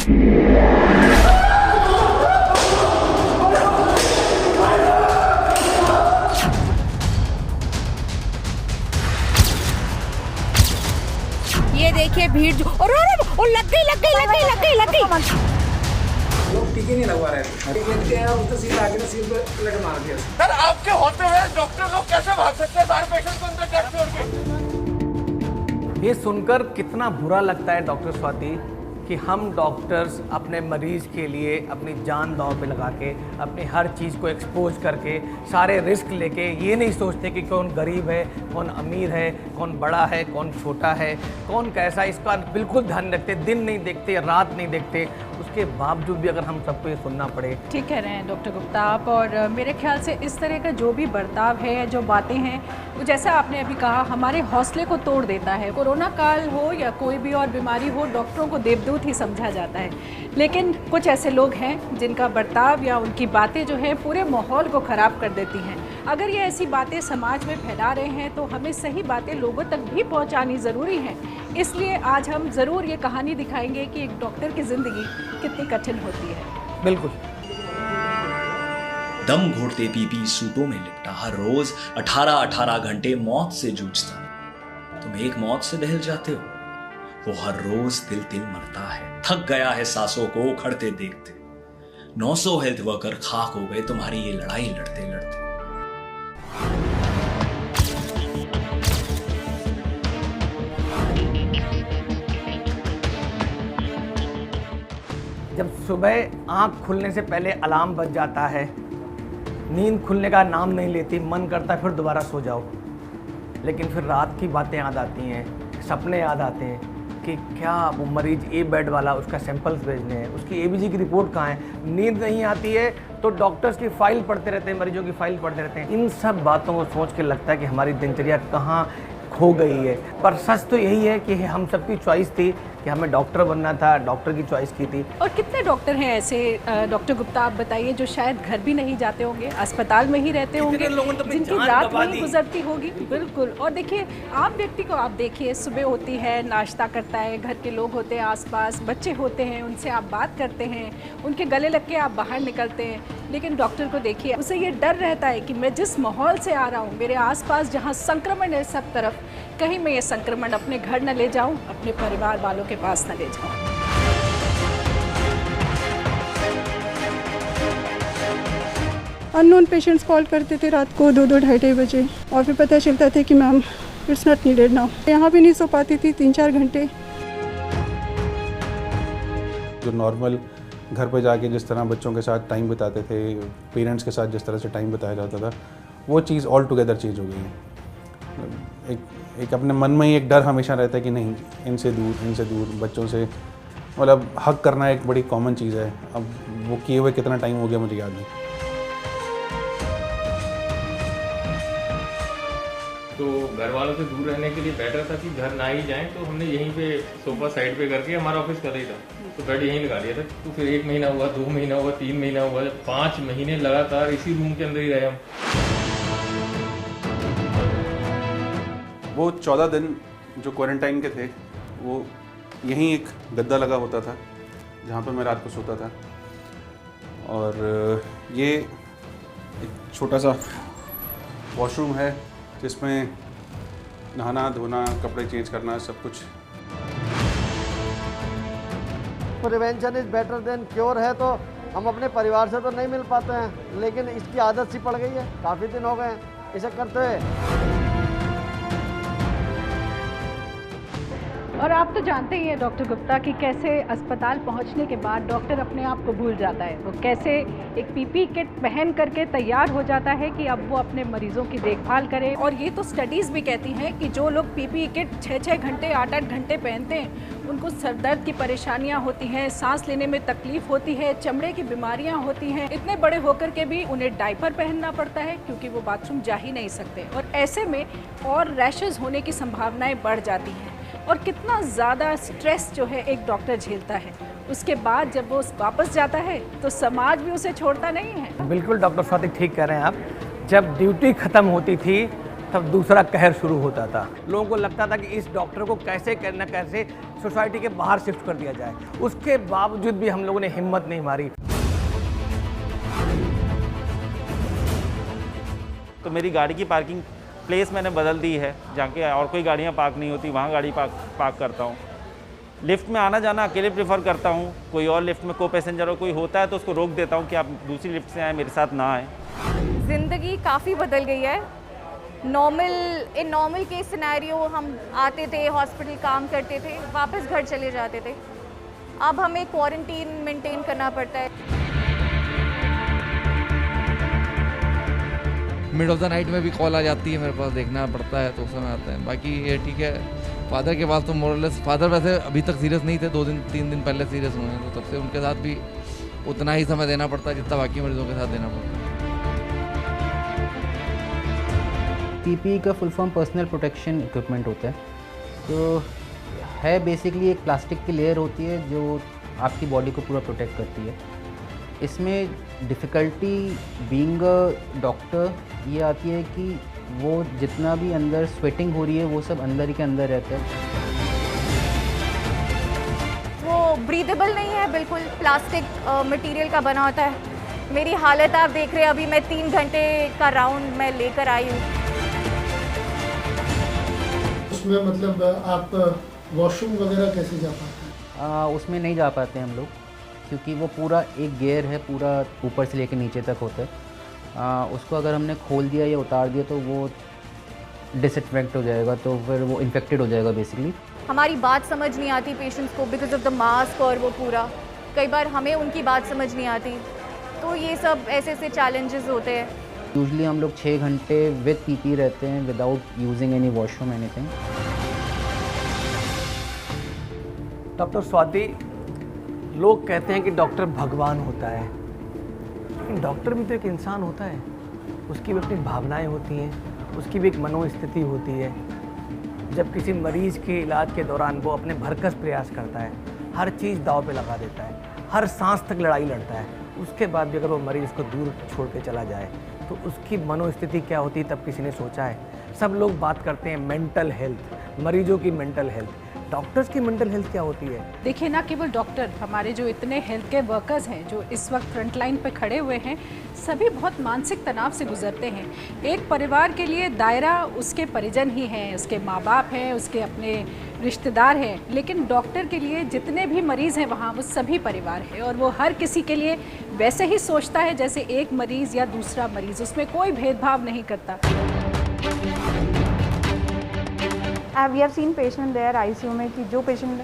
ये देखिए भीड़ जो और लग गई। लोग टीके नहीं लगवा रहे थे, लेते हैं उसको सील आगे सील पे लग मार दिया। सर आपके होते हुए डॉक्टर लोग कैसे भाग सकते हैं सारे पेशेंट को अंदर डेथ छोड़ के? ये सुनकर कितना बुरा लगता है डॉक्टर स्वाति कि हम डॉक्टर्स अपने मरीज़ के लिए अपनी जान दांव पे लगा के अपनी हर चीज़ को एक्सपोज करके सारे रिस्क लेके ये नहीं सोचते कि कौन गरीब है, कौन अमीर है, कौन बड़ा है, कौन छोटा है, कौन कैसा, इसका बिल्कुल ध्यान रखते, दिन नहीं देखते, रात नहीं देखते। उसके बावजूद भी अगर हम सबको ये सुनना पड़े। ठीक कह रहे हैं डॉक्टर गुप्ता आप, और मेरे ख्याल से इस तरह का जो भी बर्ताव है, जो बातें हैं, वो जैसा आपने अभी कहा हमारे हौसले को तोड़ देता है। कोरोना काल हो या कोई भी और बीमारी हो, डॉक्टरों को देवदूत ही समझा जाता है, लेकिन कुछ ऐसे लोग हैं जिनका बर्ताव या उनकी बातें जो है पूरे माहौल को ख़राब कर देती हैं। अगर ये ऐसी बातें समाज में फैला रहे हैं तो हमें सही बातें लोगों तक भी पहुंचानी ज़रूरी है। इसलिए आज हम ज़रूर ये कहानी दिखाएंगे कि एक डॉक्टर की ज़िंदगी कितनी कठिन होती है। बिल्कुल। दम घोटते पीपी सूटों में लिपटा हर रोज 18-18 घंटे मौत से जूझता। तुम एक मौत से दहल जाते हो, वो हर रोज दिल तिल मरता है। थक गया है सांसों को खड़ते देखते। 900 हेल्थ वर्कर खाक हो गए तुम्हारी ये लड़ाई लड़ते लड़ते। जब सुबह आँख खुलने से पहले अलार्म बज जाता है, नींद खुलने का नाम नहीं लेती, मन करता है फिर दोबारा सो जाओ, लेकिन फिर रात की बातें याद आती हैं, सपने याद आते हैं कि क्या वो मरीज ए बेड वाला, उसका सैंपल्स भेजने हैं, उसकी एबीजी की रिपोर्ट कहाँ है। नींद नहीं आती है तो डॉक्टर्स की फाइल पढ़ते रहते हैं, मरीजों की फाइल पढ़ते रहते हैं। इन सब बातों को सोच के लगता है कि हमारी दिनचर्या कहाँ खो गई है। पर सच तो यही है कि हम सबकी चॉइस थी कि हमें डॉक्टर बनना था, डॉक्टर की चॉइस की थी। और कितने डॉक्टर हैं ऐसे डॉक्टर गुप्ता आप बताइए जो शायद घर भी नहीं जाते होंगे, अस्पताल में ही रहते होंगे, जिनकी रात वहीं गुजरती होगी। बिल्कुल। और देखिए आप व्यक्ति को आप देखिए, सुबह होती है, नाश्ता करता है, घर के लोग होते हैं आसपास, बच्चे होते हैं, उनसे आप बात करते हैं, उनके गले लग के आप बाहर निकलते हैं। लेकिन डॉक्टर को देखिए, उसे ये डर रहता है कि मैं जिस माहौल से आ रहा हूँ, मेरे आसपास जहाँ संक्रमण है सब तरफ, कहीं मैं ये संक्रमण अपने घर न ले जाऊँ, अपने परिवार वालों के पास न ले जाऊँ। अननोन पेशेंट्स कॉल करते थे रात को 2-2 ढाई बजे, और फिर पता चलता था कि ma'am it's not needed now. यहाँ भी नहीं सो पाती थी 3-4 घंटे। जो नॉर्मल घर पे जाके जिस तरह बच्चों के साथ टाइम बिताते थे, पेरेंट्स के साथ जिस तरह से टाइम बिताया जाता था, वो चीज़ ऑल टुगेदर चेंज हो गई है। एक अपने मन में ही एक डर हमेशा रहता है कि नहीं, इनसे दूर बच्चों से, मतलब हक करना एक बड़ी कॉमन चीज़ है। अब वो किए हुए कितना टाइम हो गया मुझे याद नहीं। तो घर वालों से दूर रहने के लिए बेटर था कि घर ना ही जाएं, तो हमने यहीं पे सोफा साइड पे करके, हमारा ऑफिस कर ही था, तो बेड यहीं लगा लिया था। तो फिर 1 महीना हुआ, 2 महीना हुआ, 3 महीना हुआ, 5 महीने लगातार इसी रूम के अंदर ही रहे हम। वो 14 दिन जो क्वारंटाइन के थे, वो यहीं एक गद्दा लगा होता था जहाँ पर मैं रात को सोता था। और ये एक छोटा सा वॉशरूम है जिसमें नहाना धोना, कपड़े चेंज करना, सब कुछ। Prevention is better than cure है, तो हम अपने परिवार से तो नहीं मिल पाते हैं, लेकिन इसकी आदत सी पड़ गई है, काफ़ी दिन हो गए हैं इसे करते हुए। और आप तो जानते ही हैं डॉक्टर गुप्ता कि कैसे अस्पताल पहुंचने के बाद डॉक्टर अपने आप को भूल जाता है। वो कैसे एक पीपी किट पहन करके तैयार हो जाता है कि अब वो अपने मरीजों की देखभाल करे। और ये तो स्टडीज़ भी कहती हैं कि जो लोग पीपी किट 6-6 घंटे 8-8 घंटे पहनते हैं, उनको सर दर्द की परेशानियाँ होती हैं, सांस लेने में तकलीफ होती है, चमड़े की बीमारियाँ होती हैं। इतने बड़े होकर के भी उन्हें डायपर पहनना पड़ता है क्योंकि वो बाथरूम जा ही नहीं सकते। और ऐसे में और रैशेज़ होने की संभावनाएँ बढ़ जाती हैं। और कितना ज़्यादा स्ट्रेस जो है एक डॉक्टर झेलता है। उसके बाद जब वो वापस जाता है तो समाज भी उसे छोड़ता नहीं है। बिल्कुल डॉक्टर स्वाति ठीक कह रहे हैं आप। जब ड्यूटी ख़त्म होती थी तब दूसरा कहर शुरू होता था। लोगों को लगता था कि इस डॉक्टर को कैसे करना, कैसे सोसाइटी के बाहर शिफ्ट कर दिया जाए। उसके बावजूद भी हम लोगों ने हिम्मत नहीं मारी। तो मेरी गाड़ी की पार्किंग प्लेस मैंने बदल दी है, जहाँ के और कोई गाड़ियाँ पार्क नहीं होती वहाँ गाड़ी पार्क करता हूँ। लिफ्ट में आना जाना अकेले प्रेफर करता हूँ। कोई और लिफ्ट में को पैसेंजर और कोई होता है तो उसको रोक देता हूँ कि आप दूसरी लिफ्ट से आए, मेरे साथ ना आए। ज़िंदगी काफ़ी बदल गई है। नॉर्मल के सिनेरियो हम आते थे, हॉस्पिटल काम करते थे, वापस घर चले जाते थे। अब हमें क्वारंटीन मेंटेन करना पड़ता है। मिड ऑफ द नाइट में भी कॉल आ जाती है मेरे पास, देखना पड़ता है तो उस समय आता है। बाकी ये ठीक है। फादर के पास तो मोरलेस, फादर वैसे अभी तक सीरियस नहीं थे, 2-3 दिन पहले सीरियस हुए हैं, तो तब से उनके साथ भी उतना ही समय देना पड़ता है जितना बाकी मरीजों के साथ देना पड़ता है। पीपीई का full form personal protection equipment होता है। तो है बेसिकली एक प्लास्टिक की लेयर होती है जो आपकी बॉडी को पूरा प्रोटेक्ट करती है। इसमें डिफ़िकल्टी बीइंग अ डॉक्टर ये आती है कि वो जितना भी अंदर स्वेटिंग हो रही है वो सब अंदर ही के अंदर रहता है। वो ब्रीदेबल नहीं है, बिल्कुल प्लास्टिक मटेरियल का बना होता है। मेरी हालत आप देख रहे हैं, अभी मैं 3 घंटे का राउंड मैं लेकर आई हूँ। उसमें मतलब आप वॉशरूम वगैरह कैसे जा पाते हैं? उसमें नहीं जा पाते हम लोग, क्योंकि वो पूरा एक गियर है, पूरा ऊपर से लेकर नीचे तक होता है। उसको अगर हमने खोल दिया या उतार दिया तो वो डिसइंफेक्ट हो जाएगा, तो फिर वो इन्फेक्टेड हो जाएगा बेसिकली। हमारी बात समझ नहीं आती पेशेंट्स को बिकॉज ऑफ द मास्क, और वो पूरा कई बार हमें उनकी बात समझ नहीं आती। तो ये सब ऐसे चैलेंजेस होते हैं। यूजुअली हम लोग 6 घंटे विद पीपी रहते हैं, without using any washroom anything. Doctor Swati, लोग कहते हैं कि डॉक्टर भगवान होता है, लेकिन डॉक्टर भी तो एक इंसान होता है। उसकी भी अपनी भावनाएं होती हैं, उसकी भी एक मनोस्थिति होती है। जब किसी मरीज़ के इलाज के दौरान वो अपने भरकस प्रयास करता है, हर चीज़ दांव पे लगा देता है, हर सांस तक लड़ाई लड़ता है, उसके बाद भी अगर वो मरीज़ को दूर छोड़ के चला जाए तो उसकी मनोस्थिति क्या होती है, तब किसी ने सोचा है? सब लोग बात करते हैं मेंटल हेल्थ, मरीजों की मेंटल हेल्थ। डॉक्टर्स की मेंटल हेल्थ क्या होती है? देखिए, ना केवल डॉक्टर, हमारे जो इतने हेल्थ केयर वर्कर्स हैं जो इस वक्त फ्रंट लाइन पे खड़े हुए हैं, सभी बहुत मानसिक तनाव से गुजरते हैं। एक परिवार के लिए दायरा उसके परिजन ही हैं, उसके माँ बाप हैं, उसके अपने रिश्तेदार हैं, लेकिन डॉक्टर के लिए जितने भी मरीज़ हैं वहाँ, वो सभी परिवार है, और वो हर किसी के लिए वैसे ही सोचता है जैसे एक मरीज़ या दूसरा मरीज़, उसमें कोई भेदभाव नहीं करता। We have seen patient there ICU में कि जो पेशेंट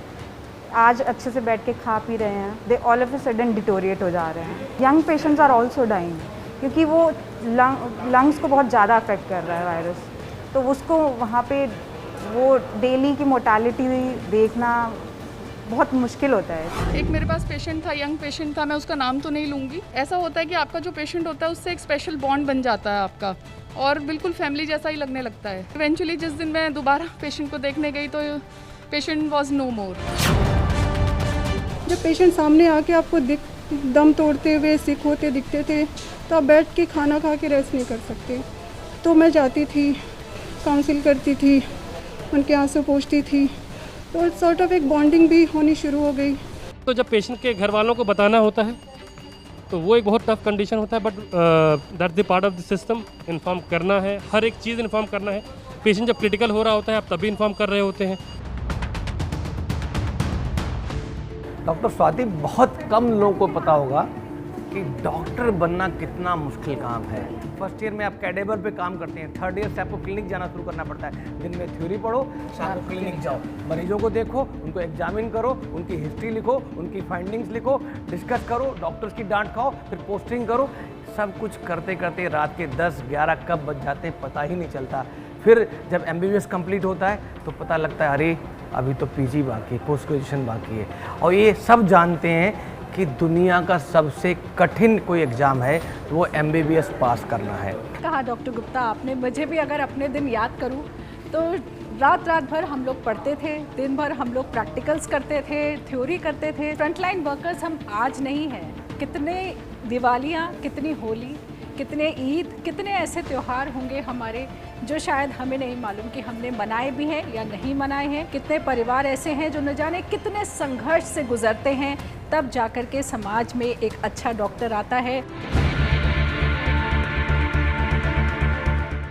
आज अच्छे से बैठ के खा पी रहे हैं, they all of a sudden deteriorate हो जा रहे हैं। Young patients are also dying, क्योंकि वो लंग्स को बहुत ज़्यादा अफेक्ट कर रहा है वायरस, तो उसको वहाँ पे वो डेली की मोर्टालिटी देखना बहुत मुश्किल होता है। एक मेरे पास पेशेंट था, यंग पेशेंट था, मैं उसका नाम तो नहीं लूँगी। ऐसा होता है कि आपका जो पेशेंट होता है उससे एक स्पेशल बॉन्ड बन जाता है आपका, और बिल्कुल फैमिली जैसा ही लगने लगता है। इवेंचुअली जिस दिन मैं दोबारा पेशेंट को देखने गई तो पेशेंट वाज नो मोर। जब पेशेंट सामने आके आपको दम तोड़ते हुए सिक होते दिखते थे, तो आप बैठ के खाना खा के रेस्ट नहीं कर सकते। तो मैं जाती थी, काउंसिल करती थी, उनके आंसू पोंछती थी, तो सॉर्ट ऑफ एक बॉन्डिंग भी होनी शुरू हो गई। तो जब पेशेंट के घर वालों को बताना होता है तो वो एक बहुत टफ कंडीशन होता है, but that's the part of the system. Inform करना है, हर एक चीज़ इन्फॉर्म करना है। पेशेंट जब क्रिटिकल हो रहा होता है आप तभी इन्फॉर्म कर रहे होते हैं। डॉक्टर स्वाति, बहुत कम लोगों को पता होगा कि डॉक्टर बनना कितना मुश्किल काम है। फर्स्ट ईयर में आप कैडेवर पे काम करते हैं, थर्ड ईयर से आपको क्लिनिक जाना शुरू करना पड़ता है। दिन में थ्योरी पढ़ो, शाम को क्लिनिक जाओ, मरीजों को देखो, उनको एग्जामिन करो, उनकी हिस्ट्री लिखो, उनकी फाइंडिंग्स लिखो, डिस्कस करो, डॉक्टर्स की डांट खाओ, फिर पोस्टिंग करो। सब कुछ करते करते रात के 10-11 कब बज जाते हैं पता ही नहीं चलता। फिर जब MBBS कंप्लीट होता है तो पता लगता है अरे अभी तो PG बाकी है, पोस्ट ग्रेजुएशन बाकी है। और ये सब जानते हैं कि दुनिया का सबसे कठिन कोई एग्ज़ाम है तो वो MBBS पास करना है। कहा डॉक्टर गुप्ता आपने, मुझे भी अगर अपने दिन याद करूं तो रात भर हम लोग पढ़ते थे, दिन भर हम लोग प्रैक्टिकल्स करते थे, थ्योरी करते थे। फ्रंटलाइन वर्कर्स हम आज नहीं हैं। कितने दिवालियाँ, कितनी होली, कितने ईद, कितने ऐसे त्यौहार होंगे हमारे जो शायद हमें नहीं मालूम कि हमने मनाए भी हैं या नहीं मनाए हैं। कितने परिवार ऐसे हैं जो न जाने कितने संघर्ष से गुजरते हैं, तब जाकर के समाज में एक अच्छा डॉक्टर आता है।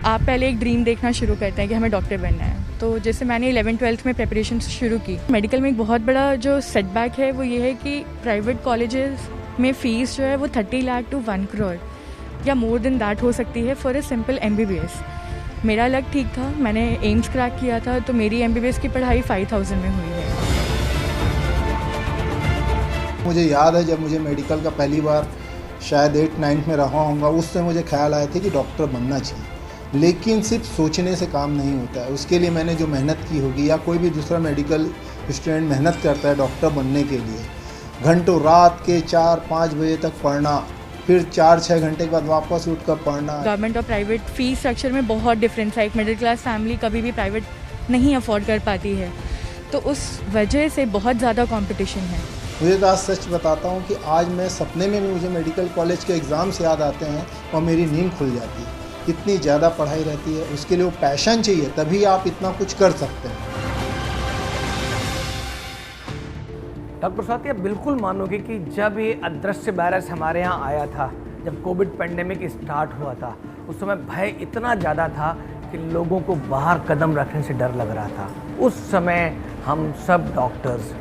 आप पहले एक ड्रीम देखना शुरू करते हैं कि हमें डॉक्टर बनना है। तो जैसे मैंने 11th-12th में प्रिपरेशन शुरू की। मेडिकल में एक बहुत बड़ा जो सेटबैक है वो ये है कि प्राइवेट कॉलेजेस में फ़ीस जो है वो 30 लाख टू 1 करोड़ या मोर देन दैट हो सकती है फॉर ए सिंपल MBBS। मेरा लक ठीक था, मैंने एम्स क्रैक किया था, तो मेरी MBBS की पढ़ाई 5000 में हुई है। मुझे याद है जब मुझे मेडिकल का पहली बार शायद 8-9 में रहा होऊंगा, उससे मुझे ख्याल आया था कि डॉक्टर बनना चाहिए। लेकिन सिर्फ सोचने से काम नहीं होता है, उसके लिए मैंने जो मेहनत की होगी या कोई भी दूसरा मेडिकल स्टूडेंट मेहनत करता है डॉक्टर बनने के लिए, घंटों रात के 4-5 बजे तक पढ़ना, फिर 4-6 घंटे के बाद वापस उठकर पढ़ना। गवर्नमेंट और प्राइवेट फीस स्ट्रक्चर में बहुत डिफरेंस है। एक मिडिल क्लास फैमिली कभी भी प्राइवेट नहीं अफोर्ड कर पाती है, तो उस वजह से बहुत ज़्यादा कंपटीशन है। मुझे तो आज सच बताता हूँ कि आज मैं सपने में भी मुझे मेडिकल कॉलेज के एग्ज़ाम्स याद आते हैं और मेरी नींद खुल जाती है। इतनी ज़्यादा पढ़ाई रहती है, उसके लिए वो पैशन चाहिए, तभी आप इतना कुछ कर सकते हैं। डॉक्टर स्वाति, आप बिल्कुल मानोगे कि जब ये अदृश्य वायरस हमारे यहाँ आया था, जब कोविड पेंडेमिक स्टार्ट हुआ था, उस समय भय इतना ज़्यादा था कि लोगों को बाहर कदम रखने से डर लग रहा था। उस समय हम सब डॉक्टर्स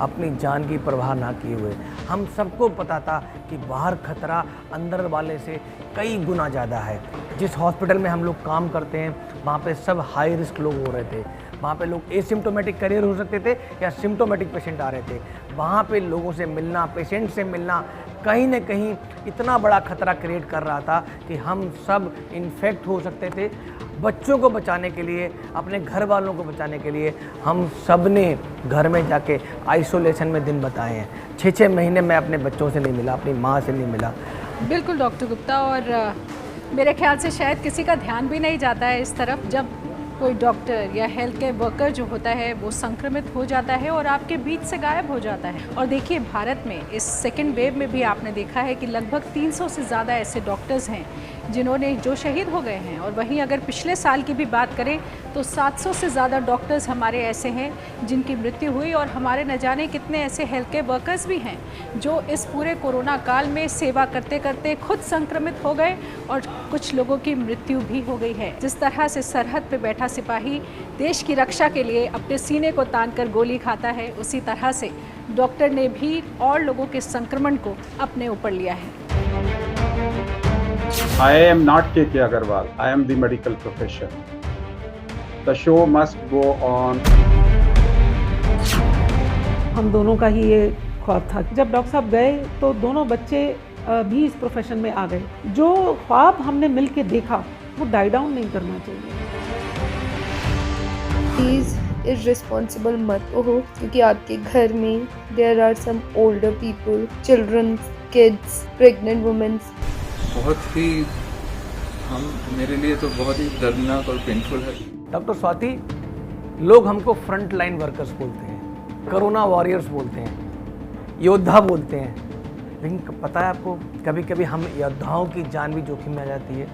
अपनी जान की परवाह ना किए हुए, हम सबको पता था कि बाहर खतरा अंदर वाले से कई गुना ज़्यादा है। जिस हॉस्पिटल में हम लोग काम करते हैं वहाँ पे सब हाई रिस्क लोग हो रहे थे। वहाँ पे लोग एसिम्टोमेटिक करियर हो सकते थे या सिम्टोमेटिक पेशेंट आ रहे थे। वहाँ पे लोगों से मिलना, पेशेंट से मिलना कहीं न कहीं इतना बड़ा खतरा क्रिएट कर रहा था कि हम सब इन्फेक्ट हो सकते थे। बच्चों को बचाने के लिए, अपने घर वालों को बचाने के लिए हम सब ने घर में जाके आइसोलेशन में दिन बताए हैं। 6-6 महीने मैं अपने बच्चों से नहीं मिला, अपनी माँ से नहीं मिला। बिल्कुल डॉक्टर गुप्ता, और मेरे ख्याल से शायद किसी का ध्यान भी नहीं जाता है इस तरफ, जब कोई डॉक्टर या हेल्थ केयर वर्कर जो होता है वो संक्रमित हो जाता है और आपके बीच से गायब हो जाता है। और देखिए, भारत में इस सेकेंड वेव में भी आपने देखा है कि लगभग 300 से ज़्यादा ऐसे डॉक्टर्स हैं जिन्होंने जो शहीद हो गए हैं। और वहीं अगर पिछले साल की भी बात करें तो 700 से ज़्यादा डॉक्टर्स हमारे ऐसे हैं जिनकी मृत्यु हुई। और हमारे न जाने कितने ऐसे हेल्थ केयर वर्कर्स भी हैं जो इस पूरे कोरोना काल में सेवा करते करते खुद संक्रमित हो गए और कुछ लोगों की मृत्यु भी हो गई है। जिस तरह से सरहद पे बैठा सिपाही देश की रक्षा के लिए अपने सीने को तान कर गोली खाता है, उसी तरह से डॉक्टर ने भी और लोगों के संक्रमण को अपने ऊपर लिया है। I am not K.K. Agarwal. I am the medical profession. The show must go on. हम दोनों का ही ये ख्वाब था। जब डॉक्टर साहब गए तो दोनों बच्चे भी इस प्रोफेशन में आ गए। जो ख्वाब हमने मिल के देखा वो डाई डाउन नहीं करना चाहिए। प्लीज़ इर्रेस्पॉन्सिबल मत हो, क्योंकि आपके घर में there are some older people, children, kids, pregnant womens. बहुत ही मेरे लिए तो बहुत ही दर्दनाक और पेनफुल है। डॉक्टर स्वाति, लोग हमको फ्रंट लाइन वर्कर्स बोलते हैं, कोरोना वॉरियर्स बोलते हैं, योद्धा बोलते हैं, लेकिन पता है आपको, कभी कभी हम योद्धाओं की जान भी जोखिम में आ जाती है।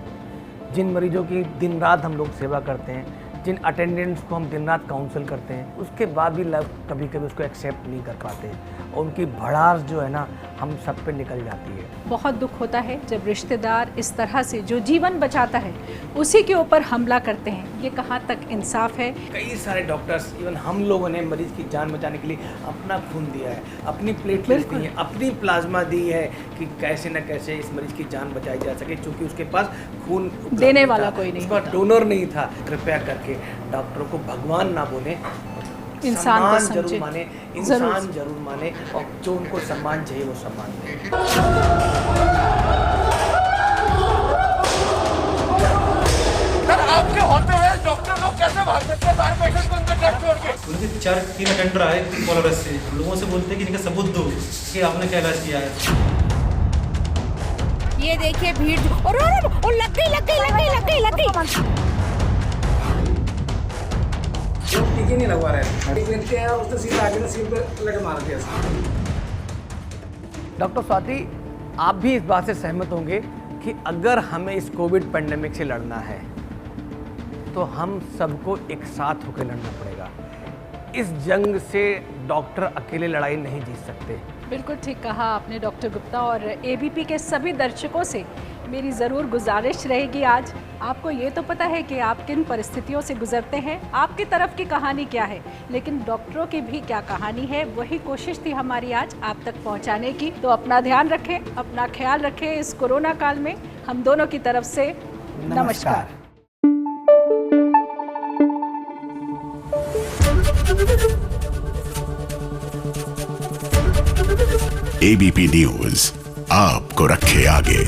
जिन मरीजों की दिन रात हम लोग सेवा करते हैं, जिन अटेंडेंट्स को हम दिन रात काउंसिल करते हैं, उसके बाद भी लोग कभी कभी उसको एक्सेप्ट नहीं कर पाते और उनकी भड़ास जो है ना हम सब पे निकल जाती है। बहुत दुख होता है जब रिश्तेदार इस तरह से जो जीवन बचाता है उसी के ऊपर हमला करते हैं। ये कहाँ तक इंसाफ है। कई सारे डॉक्टर्स, इवन हम लोगों ने मरीज की जान बचाने के लिए अपना खून दिया है, अपनी प्लेटलेट्स दी है, अपनी प्लाज्मा दी है कि कैसे न कैसे इस मरीज की जान बचाई जा सके, क्योंकि उसके पास खून देने वाला कोई नहीं, उसका डोनर नहीं था। कृपया करके डॉक्टरों को भगवान ना बोले, इंसान को सम्मान जरूर माने, इंसान जरूर माने, और जो उनको सम्मान चाहिए वो सम्मान दें। सर, आपके होते हुए डॉक्टर लोग कैसे भाग सकते हैं सारे पेशेंट को अंदर डेथ छोड़ के? उनके 3 अटेंडर आए कॉलर से, लोगों से बोलते हैं कि इनका सबूत दो कि आपने क्या इलाज किया है। ये देखिए भीड़, और लग गई। टीके नहीं लगवा रहे थे, उसने सीधा आगे ना सील पे लगे मार दिया। डॉक्टर स्वाति, आप भी इस बात से सहमत होंगे कि अगर हमें इस कोविड पेंडेमिक से लड़ना है तो हम सबको एक साथ होकर लड़ना पड़ेगा। इस जंग से डॉक्टर अकेले लड़ाई नहीं जीत सकते। बिल्कुल ठीक कहा आपने डॉक्टर गुप्ता। और एबीपी के सभी दर्शकों से मेरी ज़रूर गुजारिश रहेगी, आज आपको ये तो पता है कि आप किन परिस्थितियों से गुजरते हैं, आपकी तरफ की कहानी क्या है, लेकिन डॉक्टरों की भी क्या कहानी है, वही कोशिश थी हमारी आज आप तक पहुंचाने की। तो अपना ध्यान रखें, अपना ख्याल रखें इस कोरोना काल में। हम दोनों की तरफ से नमस्कार। एबीपी न्यूज़ आपको रखे आगे।